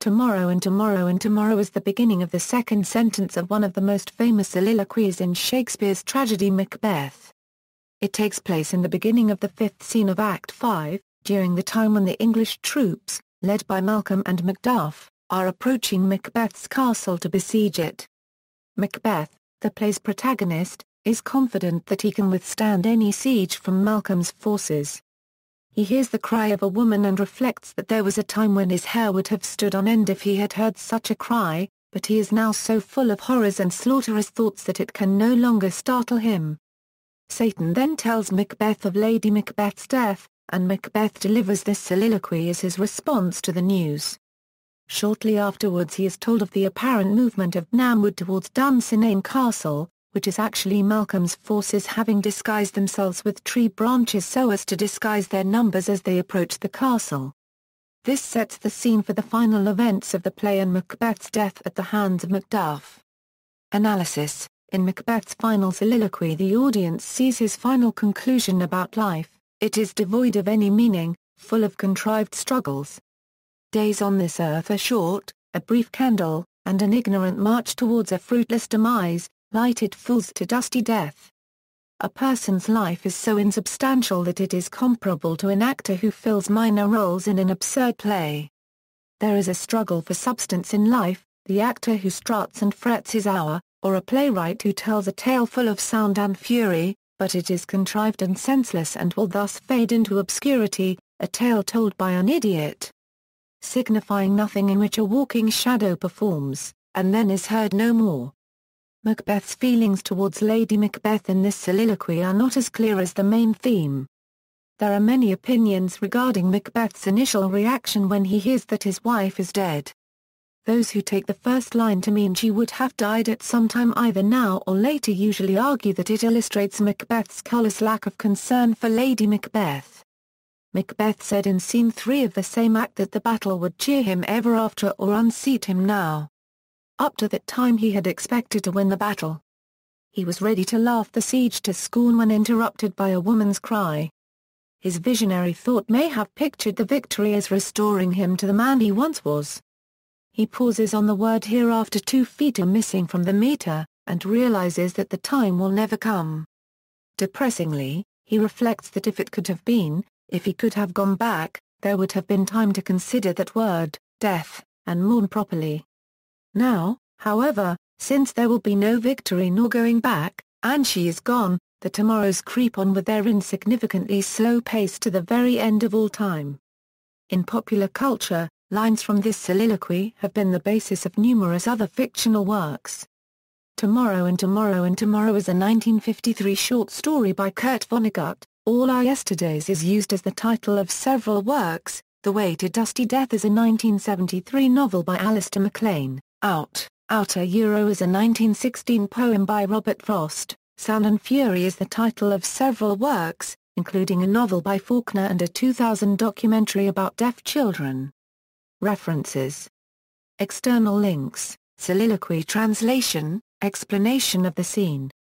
Tomorrow and tomorrow and tomorrow is the beginning of the second sentence of one of the most famous soliloquies in Shakespeare's tragedy Macbeth. It takes place in the beginning of the fifth scene of Act 5, during the time when the English troops, led by Malcolm and Macduff, are approaching Macbeth's castle to besiege it. Macbeth, the play's protagonist, is confident that he can withstand any siege from Malcolm's forces. He hears the cry of a woman and reflects that there was a time when his hair would have stood on end if he had heard such a cry, but he is now so full of horrors and slaughterous thoughts that it can no longer startle him. Seyton then tells Macbeth of Lady Macbeth's death, and Macbeth delivers this soliloquy as his response to the news. Shortly afterwards he is told of the apparent movement of Birnam Wood towards Dunsinane Castle, which is actually Malcolm's forces having disguised themselves with tree branches so as to disguise their numbers as they approach the castle. This sets the scene for the final events of the play and Macbeth's death at the hands of Macduff. Analysis: in Macbeth's final soliloquy the audience sees his final conclusion about life. It is devoid of any meaning, full of contrived struggles. Days on this earth are short, a brief candle, and an ignorant march towards a fruitless demise, lighted fools to dusty death. A person's life is so insubstantial that it is comparable to an actor who fills minor roles in an absurd play. There is a struggle for substance in life, the actor who struts and frets his hour, or a playwright who tells a tale full of sound and fury, but it is contrived and senseless and will thus fade into obscurity, a tale told by an idiot. Signifying nothing in which a walking shadow performs, and then is heard no more. Macbeth's feelings towards Lady Macbeth in this soliloquy are not as clear as the main theme. There are many opinions regarding Macbeth's initial reaction when he hears that his wife is dead. Those who take the first line to mean she would have died at some time either now or later usually argue that it illustrates Macbeth's callous lack of concern for Lady Macbeth. Macbeth said in Scene 3 of the same act that the battle would cheer him ever after or unseat him now. Up to that time he had expected to win the battle. He was ready to laugh the siege to scorn when interrupted by a woman's cry. His visionary thought may have pictured the victory as restoring him to the man he once was. He pauses on the word hereafter 2 feet are missing from the meter, and realizes that the time will never come. Depressingly, he reflects that if it could have been, if he could have gone back, there would have been time to consider that word, death, and mourn properly. Now, however, since there will be no victory nor going back, and she is gone, the tomorrows creep on with their insignificantly slow pace to the very end of all time. In popular culture, lines from this soliloquy have been the basis of numerous other fictional works. Tomorrow and Tomorrow and Tomorrow is a 1953 short story by Kurt Vonnegut. All Our Yesterdays is used as the title of several works. The Way to Dusty Death is a 1973 novel by Alistair MacLean. Outer Euro is a 1916 poem by Robert Frost. Sound and Fury is the title of several works, including a novel by Faulkner and a 2000 documentary about deaf children. References. External links, soliloquy translation, explanation of the scene.